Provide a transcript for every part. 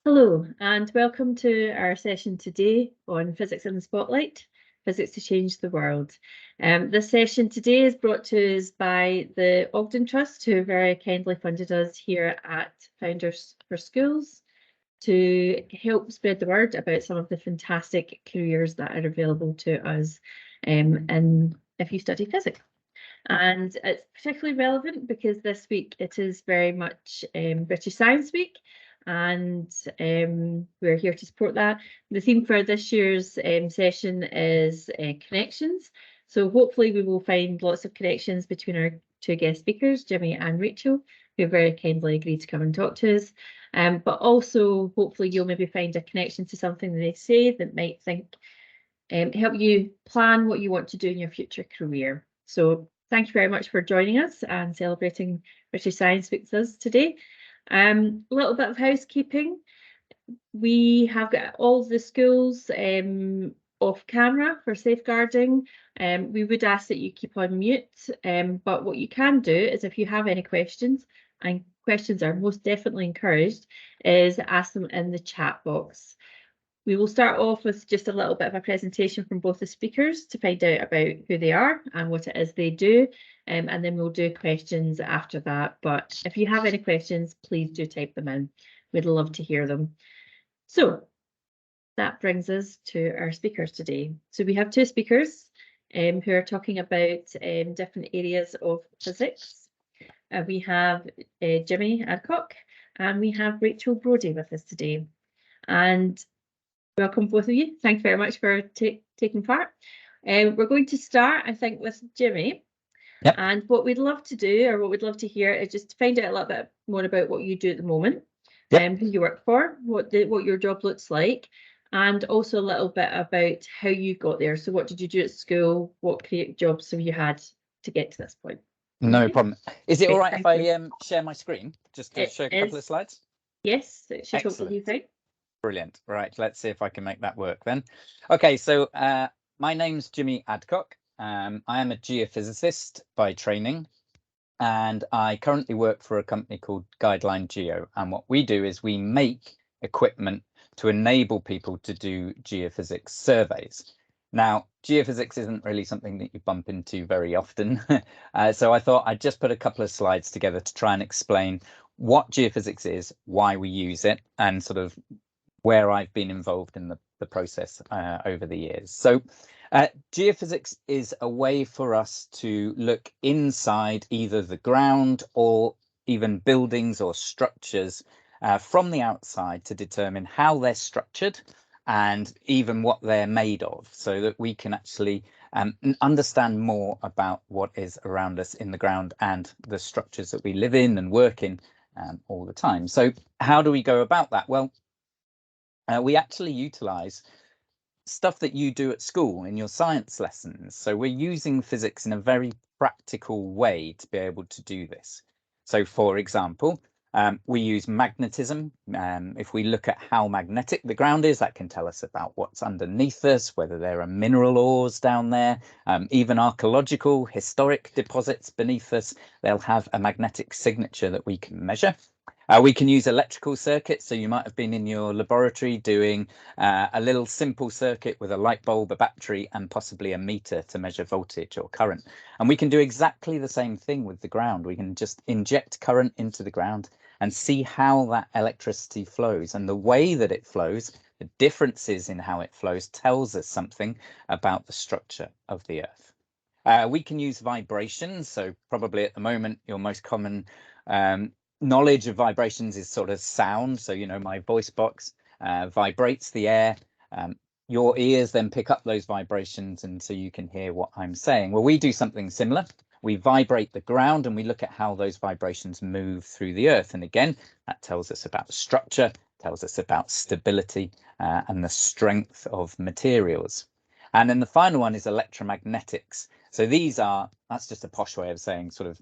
Hello, and welcome to our session today on Physics in the Spotlight, Physics to Change the World. This session today is brought to us by the Ogden Trust, who very kindly funded us here at Founders for Schools to help spread the word about some of the fantastic careers that are available to us and if you study physics. And it's particularly relevant because this week it is very much British Science Week, and we're here to support that. The theme for this year's session is connections. So hopefully we will find lots of connections between our two guest speakers, Jimmy and Rachel, who very kindly agreed to come and talk to us. But also hopefully you'll maybe find a connection to something that they say that might help you plan what you want to do in your future career. So thank you very much for joining us and celebrating British Science Week with us today. A little bit of housekeeping. We have got all the schools off camera for safeguarding. We would ask that you keep on mute, but what you can do is if you have any questions, and questions are most definitely encouraged, is ask them in the chat box. We will start off with just a little bit of a presentation from both the speakers to find out about who they are and what it is they do, and then we'll do questions after that. But if you have any questions, please do type them in. We'd love to hear them. So that brings us to our speakers today. So we have two speakers who are talking about different areas of physics. We have Jimmy Adcock and we have Rachel Brodie with us today. And welcome both of you. Thank you very much for taking part. We're going to start, I think, with Jimmy. Yep. And what we'd love to do, or what we'd love to hear, is just to find out a little bit more about what you do at the moment, who you work for, what your job looks like, and also a little bit about how you got there. So what did you do at school? What creative jobs have you had to get to this point? No problem. Is it all right if I you. share my screen just to show a couple of slides? Yes, it should Excellent. hopefully be fine. Brilliant. Right, let's see if I can make that work then. Okay, so my name's Jimmy Adcock. I am a geophysicist by training, and I currently work for a company called Guideline Geo. And what we do is we make equipment to enable people to do geophysics surveys. Now, geophysics isn't really something that you bump into very often. So I thought I'd just put a couple of slides together to try and explain what geophysics is, why we use it, and sort of where I've been involved in the process over the years. So geophysics is a way for us to look inside either the ground or even buildings or structures from the outside to determine how they're structured and even what they're made of, so that we can actually understand more about what is around us in the ground and the structures that we live in and work in all the time. So how do we go about that? Well, we actually utilize stuff that you do at school in your science lessons. So we're using physics in a very practical way to be able to do this. So for example, we use magnetism. If we look at how magnetic the ground is, that can tell us about what's underneath us, whether there are mineral ores down there, even archaeological, historic deposits beneath us, they'll have a magnetic signature that we can measure. We can use electrical circuits. So you might have been in your laboratory doing a little simple circuit with a light bulb, a battery, and possibly a meter to measure voltage or current. And we can do exactly the same thing with the ground. We can just inject current into the ground and see how that electricity flows. And the way that it flows, the differences in how it flows, tells us something about the structure of the Earth. We can use vibrations. So probably at the moment, your most common knowledge of vibrations is sort of sound. So, you know, my voice box vibrates the air. Your ears then pick up those vibrations, and so you can hear what I'm saying. Well, we do something similar. We vibrate the ground and we look at how those vibrations move through the earth. And again, that tells us about structure, tells us about stability and the strength of materials. And then the final one is electromagnetics. So that's just a posh way of saying sort of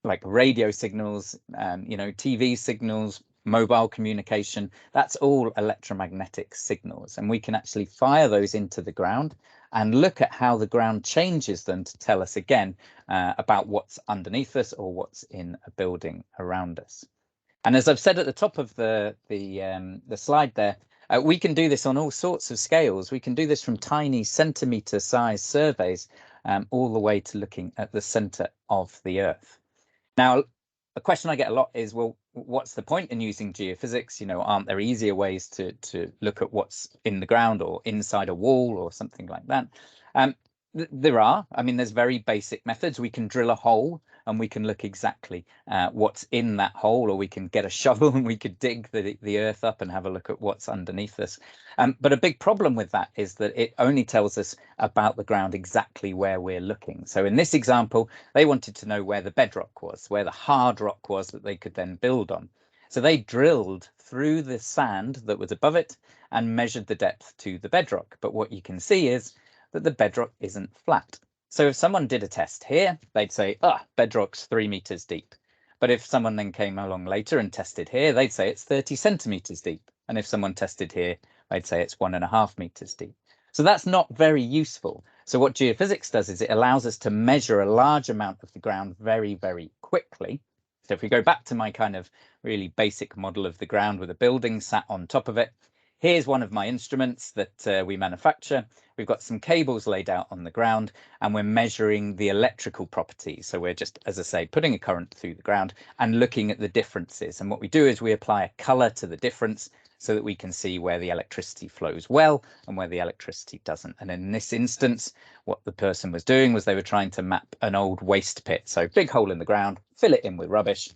like radio signals, you know, TV signals, mobile communication. That's all electromagnetic signals. And we can actually fire those into the ground and look at how the ground changes them to tell us again about what's underneath us or what's in a building around us. And as I've said at the top of the slide there, we can do this on all sorts of scales. We can do this from tiny centimetre size surveys all the way to looking at the centre of the Earth. Now, a question I get a lot is, well, what's the point in using geophysics? You know, aren't there easier ways to look at what's in the ground or inside a wall or something like that? There are. I mean, there's very basic methods. We can drill a hole and we can look exactly what's in that hole, or we can get a shovel and we could dig the earth up and have a look at what's underneath us. But a big problem with that is that it only tells us about the ground exactly where we're looking. So in this example, they wanted to know where the bedrock was, where the hard rock was that they could then build on. So they drilled through the sand that was above it and measured the depth to the bedrock. But what you can see is that the bedrock isn't flat. So if someone did a test here, they'd say, bedrock's 3 meters deep. But if someone then came along later and tested here, they'd say it's 30 centimeters deep. And if someone tested here, they'd say it's 1.5 meters deep. So that's not very useful. So what geophysics does is it allows us to measure a large amount of the ground very, very quickly. So if we go back to my kind of really basic model of the ground with a building sat on top of it, here's one of my instruments that we manufacture. We've got some cables laid out on the ground and we're measuring the electrical properties. So we're just, as I say, putting a current through the ground and looking at the differences. And what we do is we apply a color to the difference so that we can see where the electricity flows well and where the electricity doesn't. And in this instance, what the person was doing was they were trying to map an old waste pit. So big hole in the ground, fill it in with rubbish,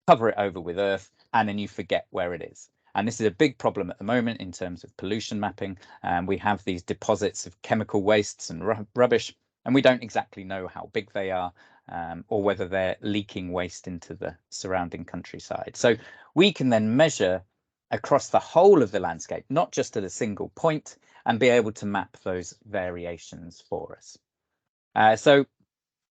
cover it over with earth, and then you forget where it is. And this is a big problem at the moment in terms of pollution mapping. We have these deposits of chemical wastes and rubbish, and we don't exactly know how big they are or whether they're leaking waste into the surrounding countryside. So we can then measure across the whole of the landscape, not just at a single point, and be able to map those variations for us. So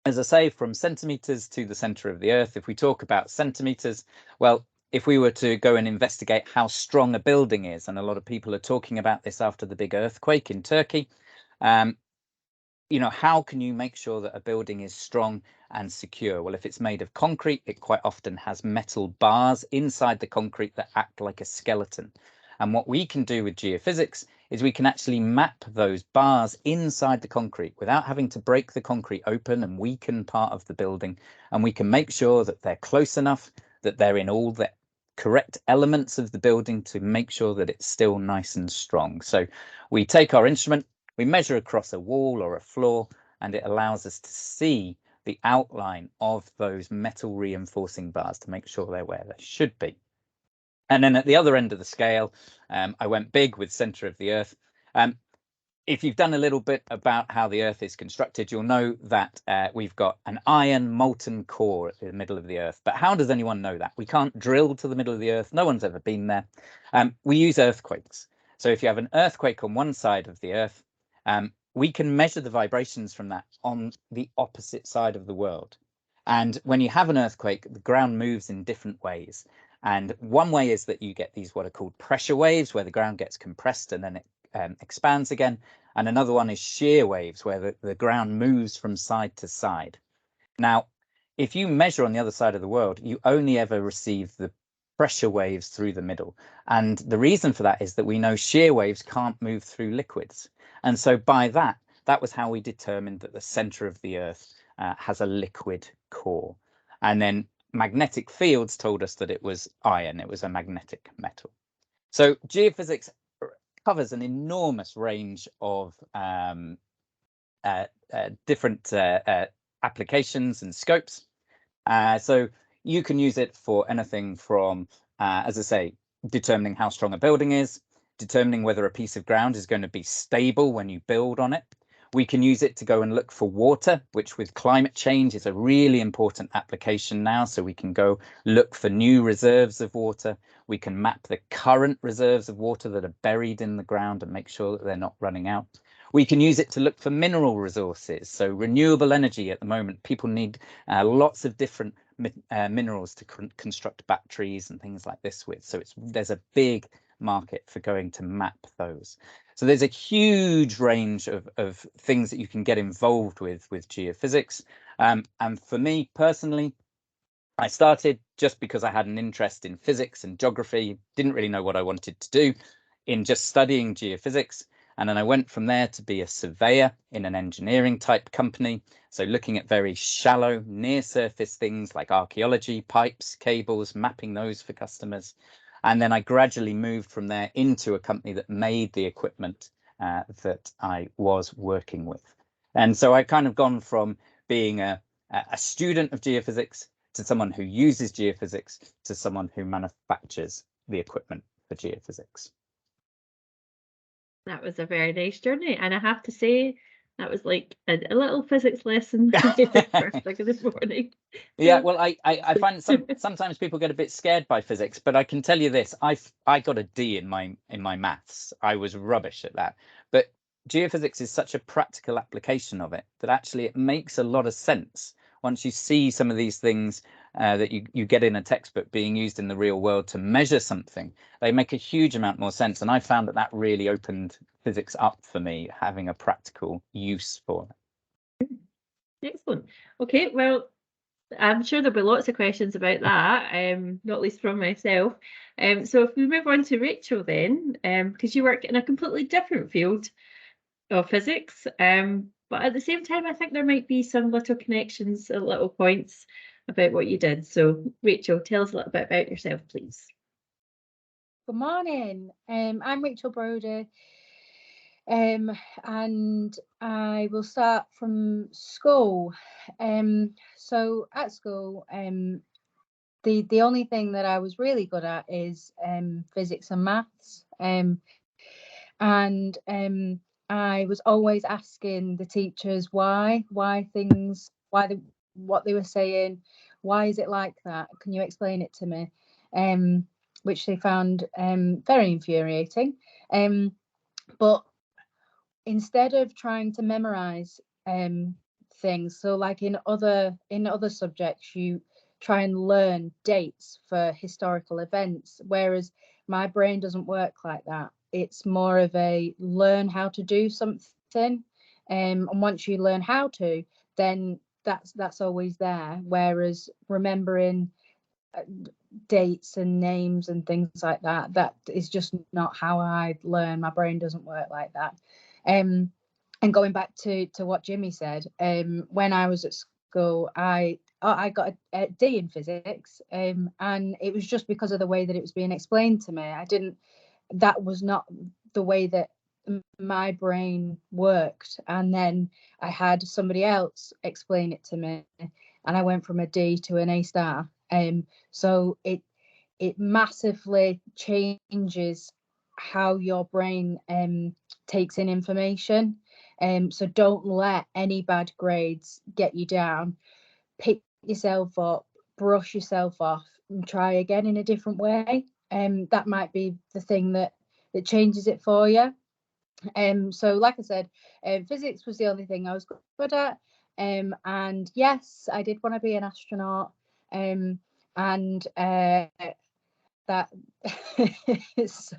as I say, from centimeters to the center of the Earth, if we talk about centimeters, well, if we were to go and investigate how strong a building is, and a lot of people are talking about this after the big earthquake in Turkey, you know, how can you make sure that a building is strong and secure? Well, if it's made of concrete, it quite often has metal bars inside the concrete that act like a skeleton. And what we can do with geophysics is we can actually map those bars inside the concrete without having to break the concrete open and weaken part of the building. And we can make sure that they're close enough, that they're in all the correct elements of the building to make sure that it's still nice and strong. So we take our instrument, we measure across a wall or a floor, and it allows us to see the outline of those metal reinforcing bars to make sure they're where they should be. And then at the other end of the scale, I went big with center of the Earth. If you've done a little bit about how the Earth is constructed, you'll know that we've got an iron molten core at the middle of the Earth. But how does anyone know that? We can't drill to the middle of the Earth. No one's ever been there. We use earthquakes. So if you have an earthquake on one side of the Earth, we can measure the vibrations from that on the opposite side of the world. And when you have an earthquake, the ground moves in different ways. And one way is that you get these what are called pressure waves, where the ground gets compressed and then it expands again. And another one is shear waves, where the ground moves from side to side. Now, if you measure on the other side of the world, you only ever receive the pressure waves through the middle. And the reason for that is that we know shear waves can't move through liquids. And so by that was how we determined that the center of the Earth has a liquid core. And then magnetic fields told us that it was iron, it was a magnetic metal. So geophysics covers an enormous range of different applications and scopes. So you can use it for anything from, as I say, determining how strong a building is, determining whether a piece of ground is going to be stable when you build on it. We can use it to go and look for water, which with climate change is a really important application now. So we can go look for new reserves of water. We can map the current reserves of water that are buried in the ground and make sure that they're not running out. We can use it to look for mineral resources. So renewable energy at the moment, people need lots of different minerals to construct batteries and things like this with. So there's a big market for going to map those. So there's a huge range of things that you can get involved with geophysics. And for me personally, I started just because I had an interest in physics and geography, didn't really know what I wanted to do in just studying geophysics. And then I went from there to be a surveyor in an engineering type company. So looking at very shallow, near surface things like archaeology, pipes, cables, mapping those for customers. And then I gradually moved from there into a company that made the equipment that I was working with. And so I've kind of gone from being a student of geophysics to someone who uses geophysics to someone who manufactures the equipment for geophysics. That was a very nice journey, and I have to say that was like a little physics lesson first thing in the morning. Yeah, well, I find sometimes people get a bit scared by physics, but I can tell you this: I got a D in my maths. I was rubbish at that, but geophysics is such a practical application of it that actually it makes a lot of sense once you see some of these things that you get in a textbook being used in the real world to measure something. They make a huge amount more sense, and I found that really opened physics up for me, having a practical use for it. Excellent. Okay, well, I'm sure there'll be lots of questions about that, not least from myself. So if we move on to Rachel then, because you work in a completely different field of physics, but at the same time, I think there might be some little connections and little points about what you did. So Rachel, tell us a little bit about yourself, please. Good morning. I'm Rachel Broder, and I will start from school. So at school, the only thing that I was really good at is physics and maths. And I was always asking the teachers why things, what they were saying, why is it like that? Can you explain it to me? Which they found very infuriating. But instead of trying to memorize things, so like in other subjects, you try and learn dates for historical events, whereas my brain doesn't work like that. It's more of a learn how to do something, and once you learn how to, then that's always there. Whereas remembering dates and names and things like that is just not how I learn. My brain doesn't work like that. And going back to what Jimmy said, when I was at school, I got a D in physics, and it was just because of the way that it was being explained to me. That was not the way that my brain worked. And then I had somebody else explain it to me, and I went from a D to an A star. So it massively changes how your brain takes in information. So don't let any bad grades get you down. Pick yourself up, brush yourself off, and try again in a different way. That might be the thing that changes it for you. So like I said, physics was the only thing I was good at. And yes, I did want to be an astronaut. And that so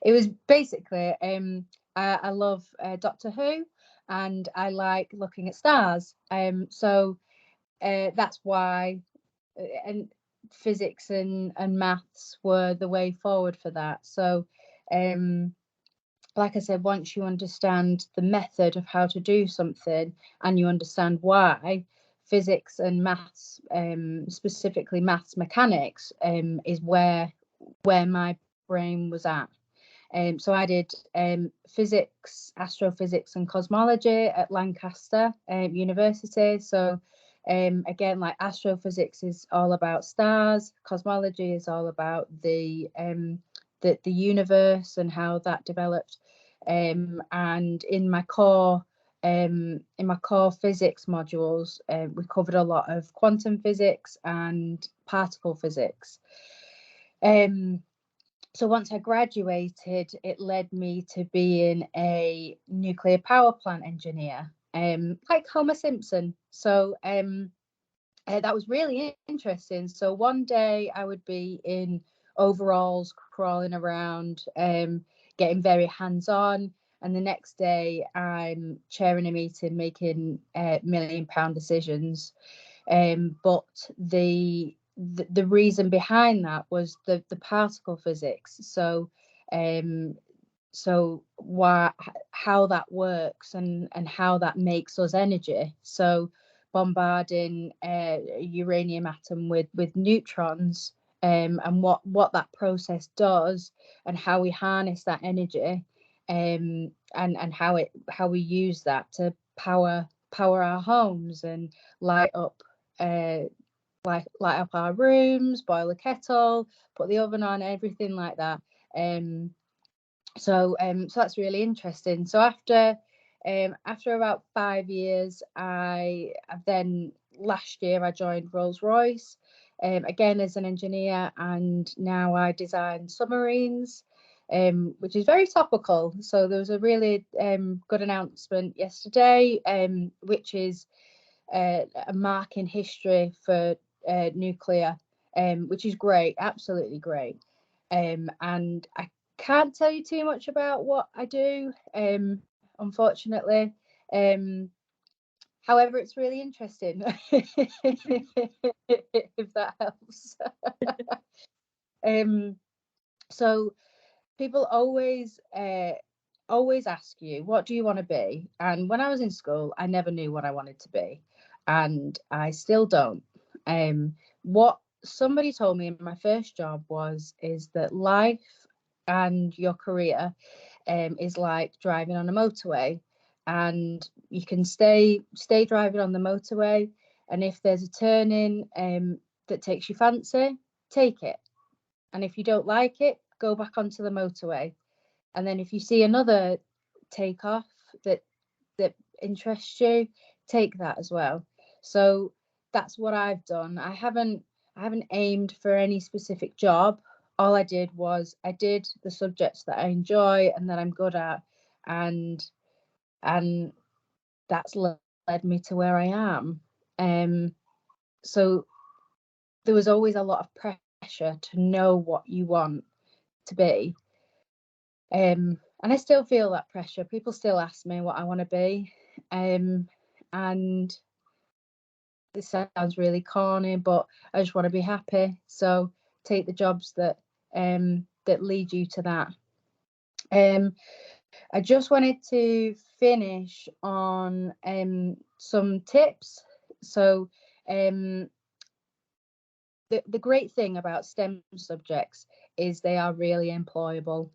it was basically I love Doctor Who, and I like looking at stars. So that's why, and physics and maths were the way forward for that. So like I said, once you understand the method of how to do something and you understand why, physics and maths, specifically maths mechanics, is where my brain was at. So I did physics, astrophysics and cosmology at Lancaster University. So again, like astrophysics is all about stars, cosmology is all about the universe and how that developed. And in my core physics modules, we covered a lot of quantum physics and particle physics. So once I graduated, it led me to being a nuclear power plant engineer, like Homer Simpson. So that was really interesting. So one day I would be in overalls, crawling around, getting very hands-on, and the next day I'm chairing a meeting, making £1 million decisions. But the the reason behind that was the particle physics. So how that works and how that makes us energy. So bombarding a uranium atom with neutrons, and what that process does, and how we harness that energy, and how we use that to power our homes and light up our rooms, boil a kettle, put the oven on, everything like that. So that's really interesting. So after about 5 years, then last year I joined Rolls-Royce, again as an engineer, and now I design submarines, which is very topical. So there was a really good announcement yesterday, which is a mark in history for nuclear, which is great, absolutely great. And I can't tell you too much about what I do, unfortunately. However, it's really interesting, if that helps. So people always ask you, what do you want to be? And when I was in school, I never knew what I wanted to be, and I still don't. What somebody told me in my first job is that life and your career is like driving on a motorway, and you can stay driving on the motorway, and if there's a turning that takes your fancy, take it, and if you don't like it, go back onto the motorway. And then if you see another takeoff that interests you, take that as well. So that's what I've done. I haven't aimed for any specific job. All I did was I did the subjects that I enjoy and that I'm good at, and that's led me to where I am. So there was always a lot of pressure to know what you want to be. And I still feel that pressure. People still ask me what I want to be. And this sounds really corny, but I just want to be happy. So take the jobs that lead you to that. I just wanted to finish on some tips. So the great thing about STEM subjects is they are really employable.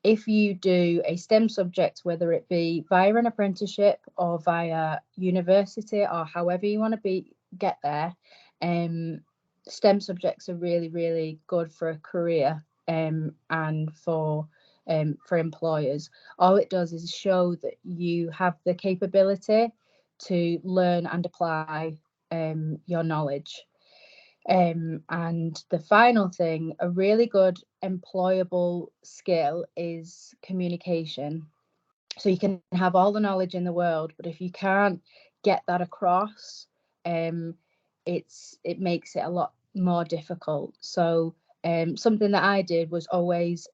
If you do a STEM subject, whether it be via an apprenticeship or via university or however you want to get there, STEM subjects are really, really good for a career, and for employers. All it does is show that you have the capability to learn and apply your knowledge. And the final thing, a really good employable skill is communication. So you can have all the knowledge in the world, but if you can't get that across, it makes it a lot more difficult. So something that I did was always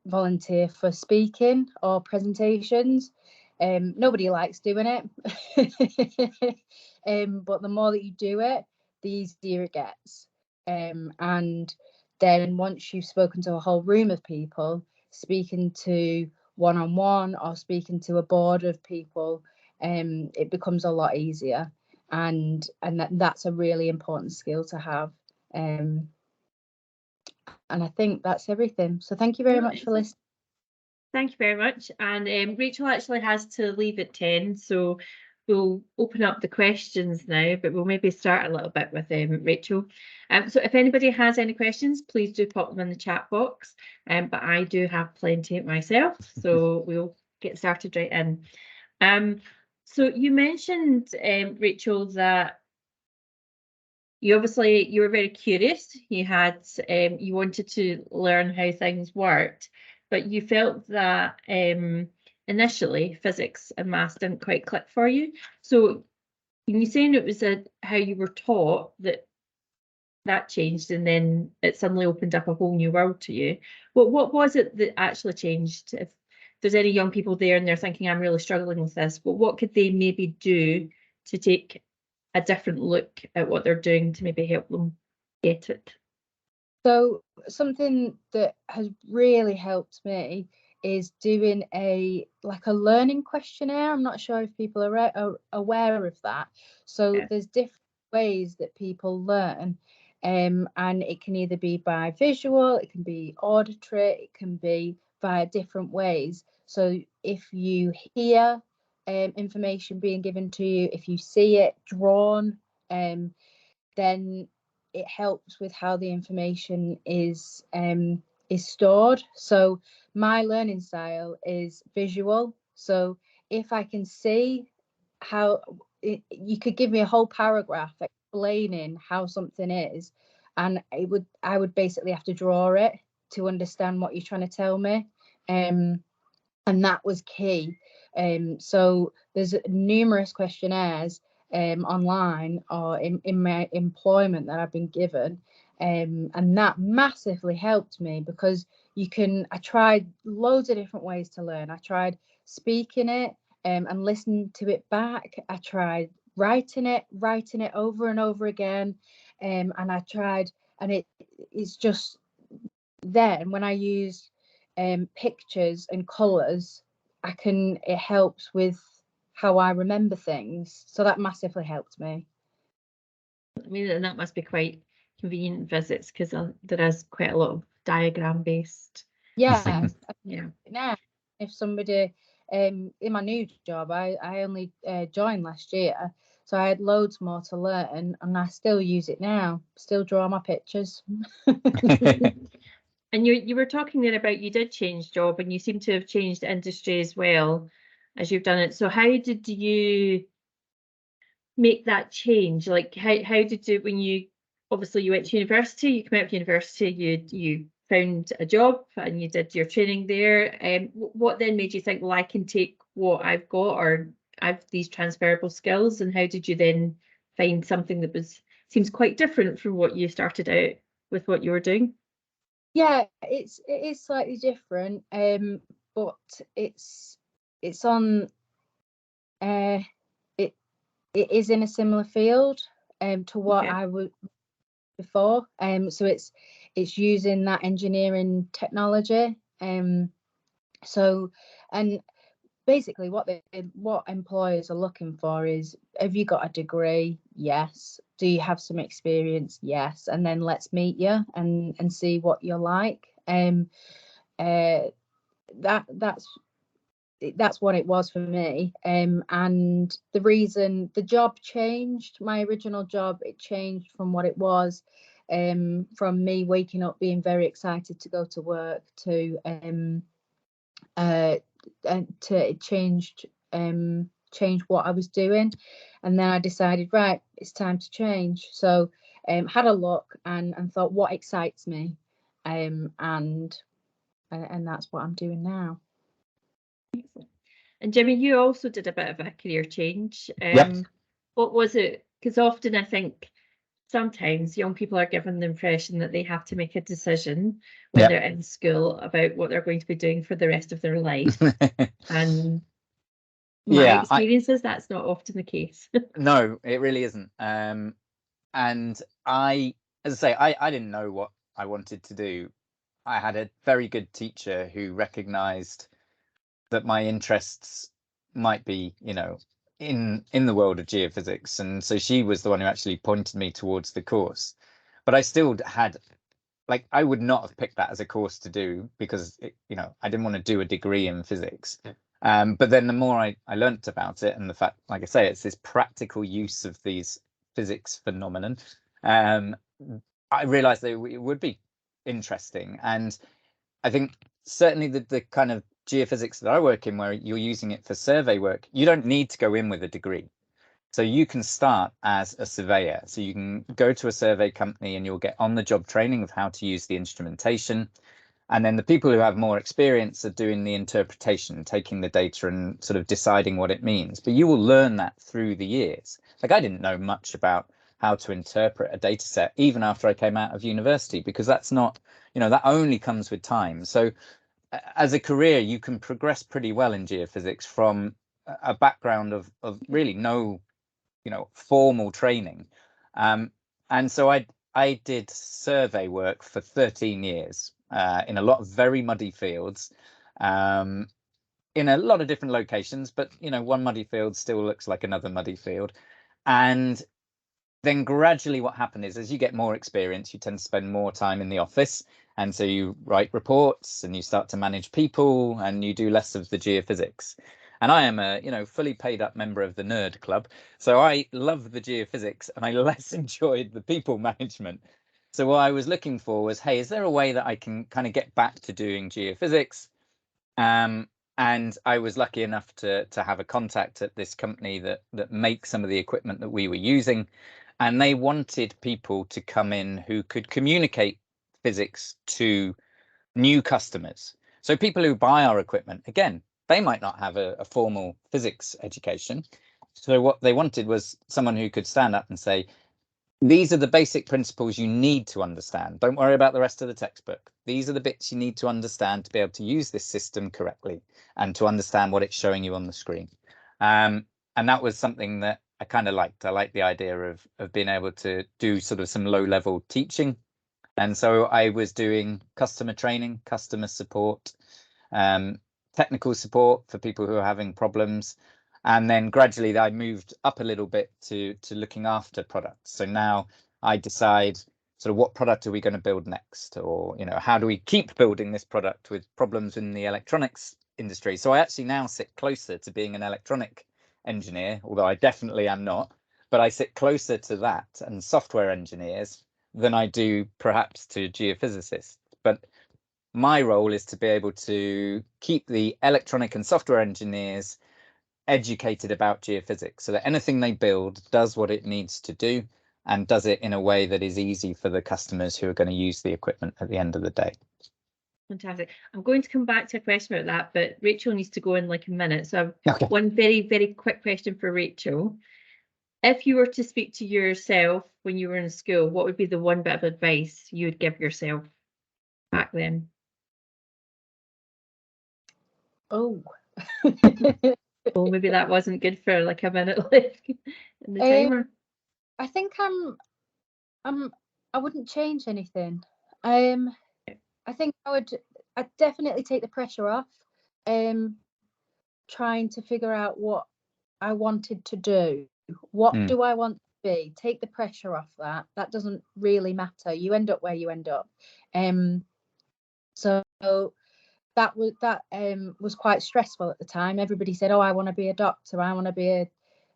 volunteer for speaking or presentations. Nobody likes doing it, but the more that you do it, the easier it gets. And then once you've spoken to a whole room of people, speaking to one-on-one or speaking to a board of people, it becomes a lot easier. And that's a really important skill to have. And I think that's everything. So thank you very much for listening. Thank you very much. And Rachel actually has to leave at 10, so we'll open up the questions now, but we'll maybe start a little bit with Rachel. So if anybody has any questions, please do pop them in the chat box. But I do have plenty myself, so we'll get started right in. So you mentioned, Rachel, that you were very curious. You wanted to learn how things worked, but you felt that initially physics and maths didn't quite click for you. So when you're saying it was how you were taught that changed, and then it suddenly opened up a whole new world to you. What was it that actually changed? If there's any young people there and they're thinking, I'm really struggling with this, but what could they maybe do to take a different look at what they're doing to maybe help them get it? So something that has really helped me is doing a learning questionnaire. I'm not sure if people are aware of that. So Yeah. there's different ways that people learn, and it can either be by visual, it can be auditory, it can be via different ways. So if you hear information being given to you, if you see it drawn, then it helps with how the information is stored. So my learning style is visual. So if I can see how you could give me a whole paragraph explaining how something is, and I would basically have to draw it to understand what you're trying to tell me. And that was key. So there's numerous questionnaires online or in my employment that I've been given, and that massively helped me because I tried loads of different ways to learn. I tried speaking it and listening to it back. I tried writing it over and over again, and I tried, and it's just then when I use pictures and colours, it helps with how I remember things. So that massively helped me. I mean, and that must be quite convenient in physics because there is quite a lot of diagram based. Yeah. Yeah. Now, if somebody in my new job, I only joined last year, so I had loads more to learn, and I still use it now. Still draw my pictures. And you were talking there about you did change job and you seem to have changed industry as well as you've done it. So how did you make that change? Like how did you, when you obviously you went to university, you came out of university, you found a job and you did your training there. What then made you think, well, I can take what I've got or I've these transferable skills, and how did you then find something that seems quite different from what you started out with what you were doing? Yeah, it is slightly different, but it's on it is in a similar field to what Okay. I was before. So it's using that engineering technology. So, and basically what employers are looking for is, have you got a degree? Yes. Do you have some experience? Yes. And then let's meet you and see what you're like. That's what it was for me. And the reason the job changed, my original job, it changed from what it was, from me waking up being very excited to go to work to it changed what I was doing. And then I decided, right, it's time to change. So had a look and thought, what excites me, and that's what I'm doing now. And Jimmy, you also did a bit of a career change. Yep. What was it? Because often I think sometimes young people are given the impression that they have to make a decision when Yep. they're in school about what they're going to be doing for the rest of their life. And my Yeah, experience is that's not often the case. no, it really isn't. And as I say, I didn't know what I wanted to do. I had a very good teacher who recognized that my interests might be, in the world of geophysics, and so she was the one who actually pointed me towards the course. But I still had, like, I would not have picked that as a course to do because I didn't want to do a degree in physics. But then the more I learnt about it, and the fact, like I say, it's this practical use of these physics phenomenon, I realized that it would be interesting. And I think certainly the kind of geophysics that I work in, where you're using it for survey work, you don't need to go in with a degree. So you can start as a surveyor. So you can go to a survey company and you'll get on the job training of how to use the instrumentation. And then the people who have more experience are doing the interpretation, taking the data and sort of deciding what it means. But you will learn that through the years. Like, I didn't know much about how to interpret a data set even after I came out of university, because that's not, that only comes with time. So as a career, you can progress pretty well in geophysics from a background of really no formal training. And so I did survey work for 13 years in a lot of very muddy fields, in a lot of different locations, but one muddy field still looks like another muddy field. And then gradually what happened is, as you get more experience, you tend to spend more time in the office, and so you write reports and you start to manage people and you do less of the geophysics. And I am a fully paid up member of the nerd club, so I love the geophysics and I less enjoyed the people management. So what I was looking for was, hey, is there a way that I can kind of get back to doing geophysics? And I was lucky enough to have a contact at this company that makes some of the equipment that we were using, and they wanted people to come in who could communicate physics to new customers. So people who buy our equipment, again, they might not have a formal physics education. So what they wanted was someone who could stand up and say, these are the basic principles you need to understand. Don't worry about the rest of the textbook. These are the bits you need to understand to be able to use this system correctly and to understand what it's showing you on the screen. And that was something that I kind of liked. I liked the idea of being able to do sort of some low-level teaching. And so I was doing customer training, customer support, technical support for people who are having problems. And then gradually I moved up a little bit to looking after products. So now I decide sort of what product are we going to build next, or how do we keep building this product with problems in the electronics industry. So I actually now sit closer to being an electronic engineer, although I definitely am not, but I sit closer to that and software engineers than I do perhaps to geophysicists. But my role is to be able to keep the electronic and software engineers educated about geophysics, so that anything they build does what it needs to do and does it in a way that is easy for the customers who are going to use the equipment at the end of the day. Fantastic. I'm going to come back to a question about that, but Rachel needs to go in like a minute. So Okay. one very, very quick question for Rachel. If you were to speak to yourself when you were in school, what would be the one bit of advice you would give yourself back then? Oh. Well, maybe that wasn't good for like a minute left in the timer. I think I wouldn't change anything. I think I'd definitely take the pressure off. Trying to figure out what I wanted to do. What do I want to be? Take the pressure off that. That doesn't really matter. You end up where you end up. So that was quite stressful at the time. Everybody said, "Oh, I want to be a doctor. I want to be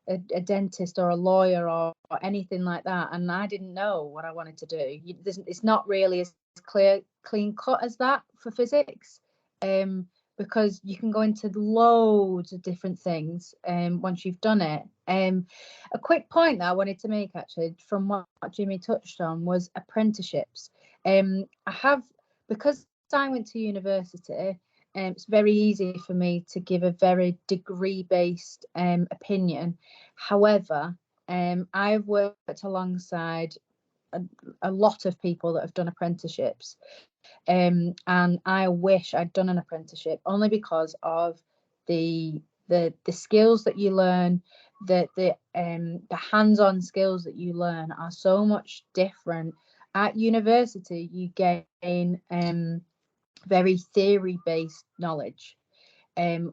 a dentist or a lawyer or anything like that." And I didn't know what I wanted to do. It's not really as clean cut as that for physics, because you can go into loads of different things once you've done it. A quick point that I wanted to make, actually, from what Jimmy touched on, was apprenticeships. Because I went to university, it's very easy for me to give a very degree-based opinion. However, I've worked alongside a lot of people that have done apprenticeships, and I wish I'd done an apprenticeship, only because of the skills that you learn, the hands-on skills that you learn are so much different. At university, you gain very theory-based knowledge,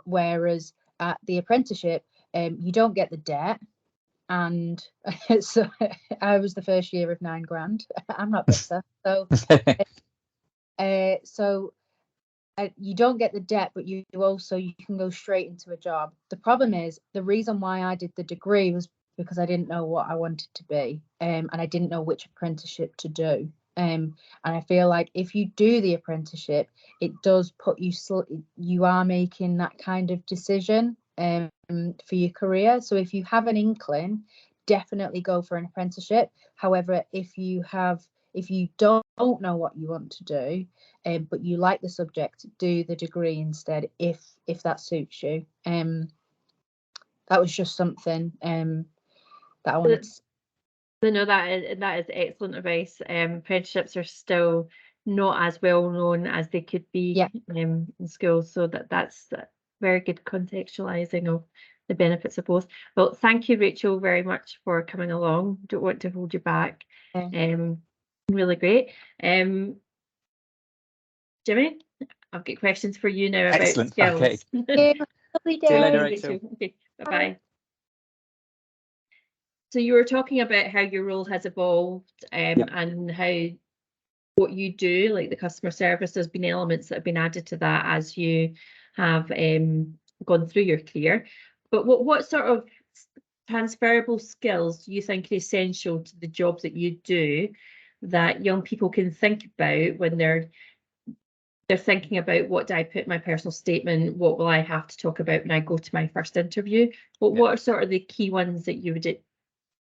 whereas at the apprenticeship, you don't get the debt. And so I was the first year of £9,000. I'm not bitter. So you don't get the debt, but you can go straight into a job. The problem is, the reason why I did the degree was because I didn't know what I wanted to be, and I didn't know which apprenticeship to do. And I feel like if you do the apprenticeship, it does put you are making that kind of decision for your career. So if you have an inkling, definitely go for an apprenticeship. However, if you don't know what you want to do, but you like the subject, do the degree instead, if that suits you. That was just something that I wanted to. No, that is excellent advice. Apprenticeships are still not as well known as they could be in schools, so that's very good contextualizing of the benefits of both. Well, thank you, Rachel, very much for coming along. Don't want to hold you back. Really great. Jimmy, I've got questions for you now about Excellent. skills. Okay. Lovely day. See you later, Bye, Rachel. Okay, bye-bye. So you were talking about how your role has evolved and how what you do, like the customer service, there's been elements that have been added to that as you have gone through your career. But what sort of transferable skills do you think are essential to the job that you do that young people can think about when they're thinking about, what do I put in my personal statement? What will I have to talk about when I go to my first interview? What are sort of the key ones that you would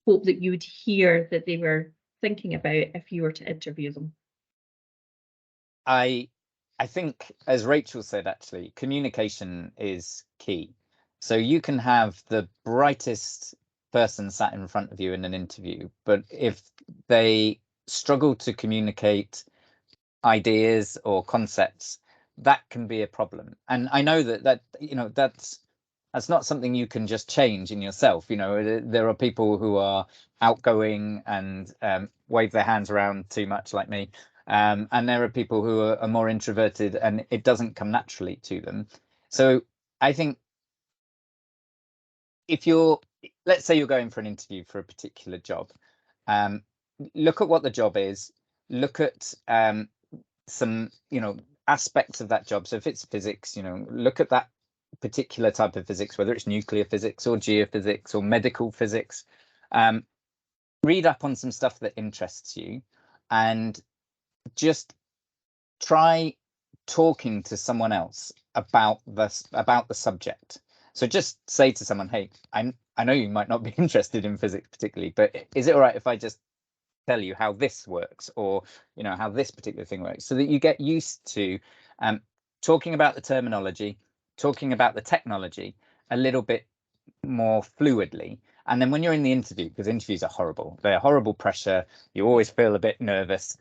hope that you would hear that they were thinking about if you were to interview them? I think, as Rachel said, actually, communication is key. So you can have the brightest person sat in front of you in an interview, but if they struggle to communicate ideas or concepts, that can be a problem. And I know that that's not something you can just change in yourself. There are people who are outgoing and wave their hands around too much, like me. And there are people who are more introverted and it doesn't come naturally to them. So I think let's say you're going for an interview for a particular job, look at what the job is, look at some, aspects of that job. So if it's physics, look at that particular type of physics, whether it's nuclear physics or geophysics or medical physics. Read up on some stuff that interests you and just try talking to someone else about the subject. So just say to someone, hey, I know you might not be interested in physics particularly, but is it all right if I just tell you how this works, or how this particular thing works, so that you get used to talking about the terminology, talking about the technology a little bit more fluidly. And then when you're in the interview, because interviews are horrible, they're horrible pressure, you always feel a bit nervous,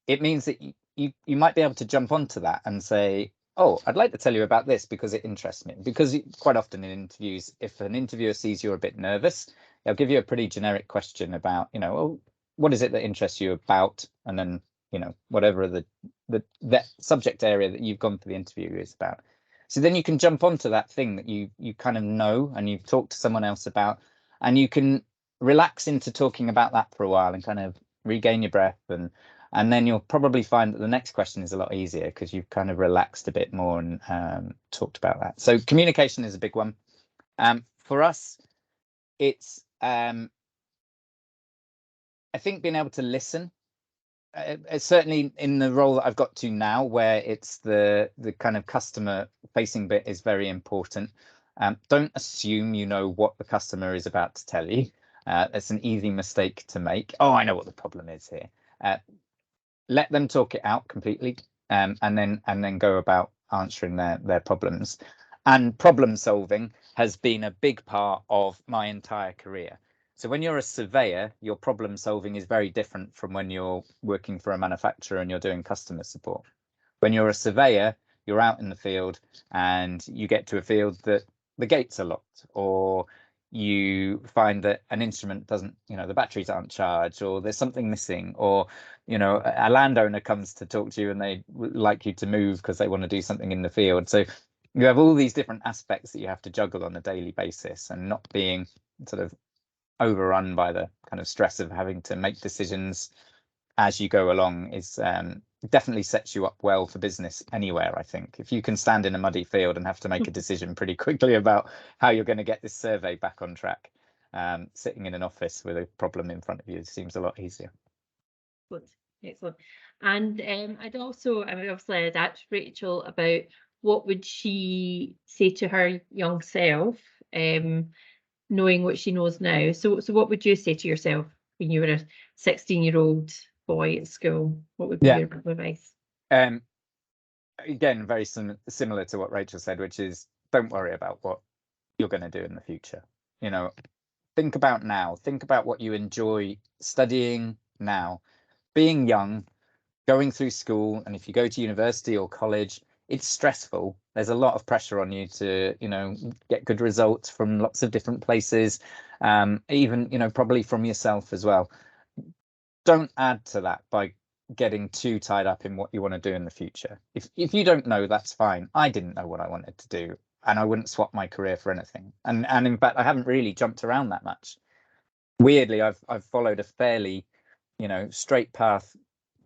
it means that you might be able to jump onto that and say, oh, I'd like to tell you about this because it interests me. Because quite often in interviews, if an interviewer sees you're a bit nervous, they'll give you a pretty generic question about, well, what is it that interests you about, and then whatever the subject area that you've gone for the interview is about. So then you can jump onto that thing that you kind of know and you've talked to someone else about, and you can relax into talking about that for a while and kind of regain your breath, and then you'll probably find that the next question is a lot easier because you've kind of relaxed a bit more and talked about that. So communication is a big one. For us, it's I think being able to listen. Certainly in the role that I've got to now, where it's the kind of customer facing bit is very important. Don't assume you know what the customer is about to tell you. It's an easy mistake to make. Oh, I know what the problem is here. Let them talk it out completely, and then go about answering their problems. And problem solving has been a big part of my entire career. So when you're a surveyor, your problem solving is very different from when you're working for a manufacturer and you're doing customer support. When you're a surveyor, you're out in the field and you get to a field that the gates are locked, or you find that an instrument doesn't, the batteries aren't charged, or there's something missing, or a landowner comes to talk to you and they would like you to move because they want to do something in the field. So you have all these different aspects that you have to juggle on a daily basis, and not being sort of overrun by the kind of stress of having to make decisions as you go along is definitely sets you up well for business anywhere. I think if you can stand in a muddy field and have to make a decision pretty quickly about how you're going to get this survey back on track, sitting in an office with a problem in front of you seems a lot easier. Good. Excellent. And I'd also, obviously I'd asked Rachel about what would she say to her young self, knowing what she knows now. So what would you say to yourself when you were a 16-year-old boy at school? What would be your advice? Again, very similar to what Rachel said, which is don't worry about what you're going to do in the future. Think about now. Think about what you enjoy studying now. Being young, going through school, and if you go to university or college, it's stressful, There's a lot of pressure on you to, get good results from lots of different places, even, probably from yourself as well. Don't add to that by getting too tied up in what you want to do in the future. If you don't know, that's fine. I didn't know what I wanted to do, and I wouldn't swap my career for anything. And in fact, I haven't really jumped around that much. Weirdly, I've followed a fairly, straight path,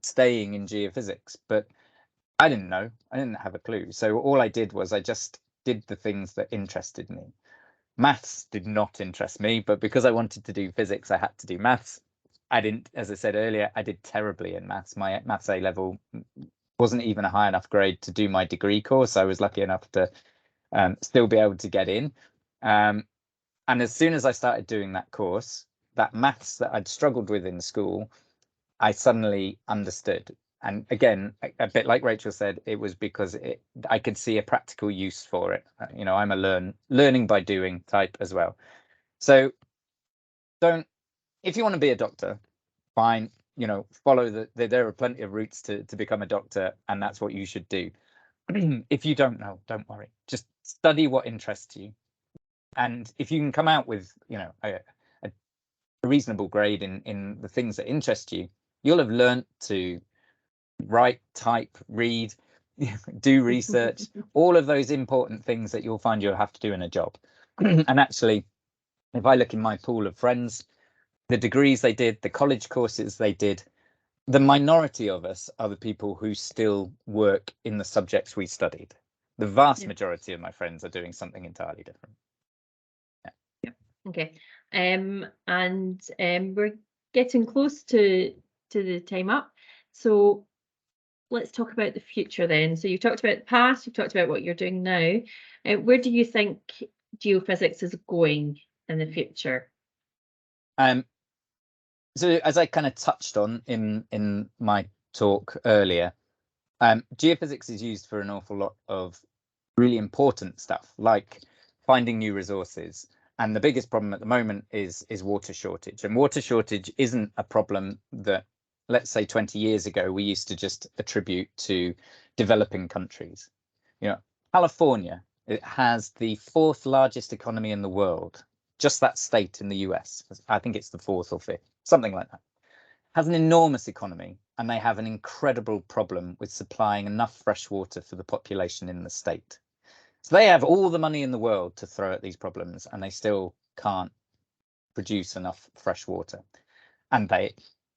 staying in geophysics, but I didn't know. I didn't have a clue. So all I did was I just did the things that interested me. Maths did not interest me, but because I wanted to do physics, I had to do maths. I didn't, as I said earlier, I did terribly in maths. My maths A level wasn't even a high enough grade to do my degree course. I was lucky enough to still be able to get in. And as soon as I started doing that course, that maths that I'd struggled with in school, I suddenly understood. And again, a bit like Rachel said, it was because I could see a practical use for it. I'm a learning by doing type as well. So if you want to be a doctor, fine, follow there are plenty of routes to become a doctor, and that's what you should do. If you don't know, don't worry. Just study what interests you. And if you can come out with, a reasonable grade in the things that interest you, you'll have learned to write, type, read, do research, all of those important things that you'll find you'll have to do in a job. And actually, if I look in my pool of friends, the degrees they did, the college courses they did, the minority of us are the people who still work in the subjects we studied. The vast majority of my friends are doing something entirely different. Okay. And we're getting close to the time up. So let's talk about the future then. So you've talked about the past, you've talked about what you're doing now. Where do you think geophysics is going in the future? So as I kind of touched on in my talk earlier, geophysics is used for an awful lot of really important stuff, like finding new resources. And the biggest problem at the moment is water shortage. And water shortage isn't a problem that, let's say 20 years ago, we used to just attribute to developing countries. California, it has the 4th largest economy in the world. Just that state in the US, I think it's the 4th or 5th, something like that, has an enormous economy, and they have an incredible problem with supplying enough fresh water for the population in the state. So they have all the money in the world to throw at these problems, and they still can't produce enough fresh water. And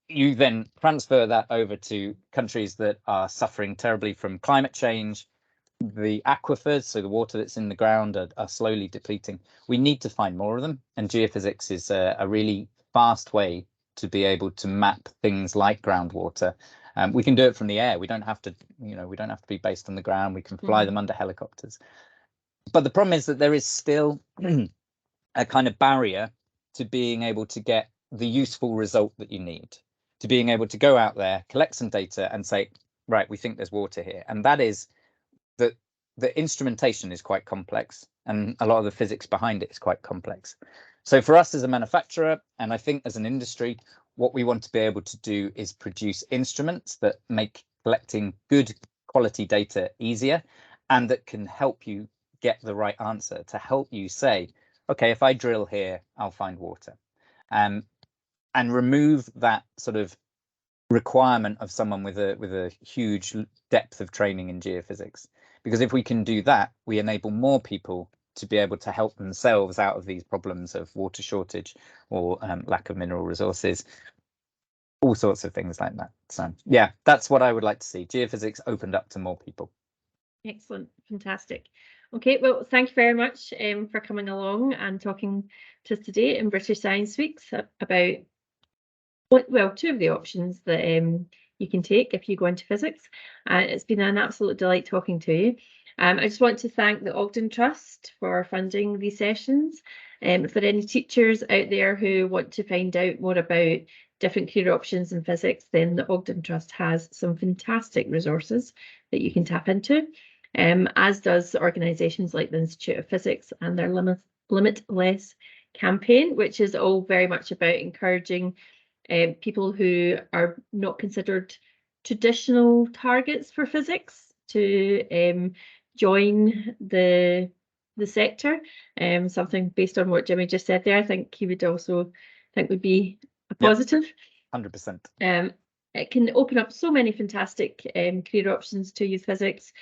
you then transfer that over to countries that are suffering terribly from climate change. The aquifers, so the water that's in the ground, are slowly depleting. We need to find more of them, and geophysics is a really fast way to be able to map things like groundwater. We can do it from the air. We don't have to, we don't have to be based on the ground. We can fly them under helicopters. But the problem is that there is still a kind of barrier to being able to get the useful result that you need, to being able to go out there, collect some data and say, right, we think there's water here. And that is that the instrumentation is quite complex, and a lot of the physics behind it is quite complex. So for us as a manufacturer, and I think as an industry, what we want to be able to do is produce instruments that make collecting good quality data easier, and that can help you get the right answer, to help you say, okay, if I drill here, I'll find water, and remove that sort of requirement of someone with a huge depth of training in geophysics. Because if we can do that, we enable more people to be able to help themselves out of these problems of water shortage or lack of mineral resources, all sorts of things like that. So yeah, that's what I would like to see. Geophysics opened up to more people. Excellent, fantastic. Okay, well, thank you very much for coming along and talking to us today in British Science Weeks about two of the options that you can take if you go into physics. It's been an absolute delight talking to you. I just want to thank the Ogden Trust for funding these sessions. If there are any teachers out there who want to find out more about different career options in physics, then the Ogden Trust has some fantastic resources that you can tap into, as does organisations like the Institute of Physics and their Limitless campaign, which is all very much about encouraging people who are not considered traditional targets for physics to join the sector. Something based on what Jimmy just said there, I think he would also think would be a positive. 100%. It can open up so many fantastic career options to youth physics.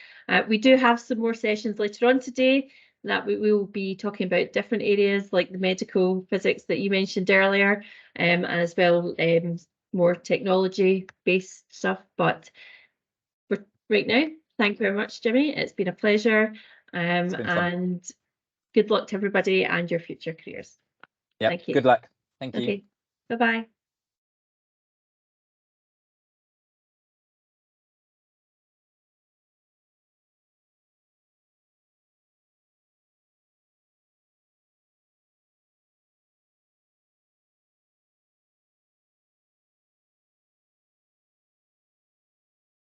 We do have some more sessions later on today that we will be talking about different areas like the medical physics that you mentioned earlier, as well more technology-based stuff. But for right now, thank you very much, Jimmy. It's been a pleasure, It's been fun. and good luck to everybody and your future careers. Yeah, Thank you. good luck. Thank you. Okay, bye-bye.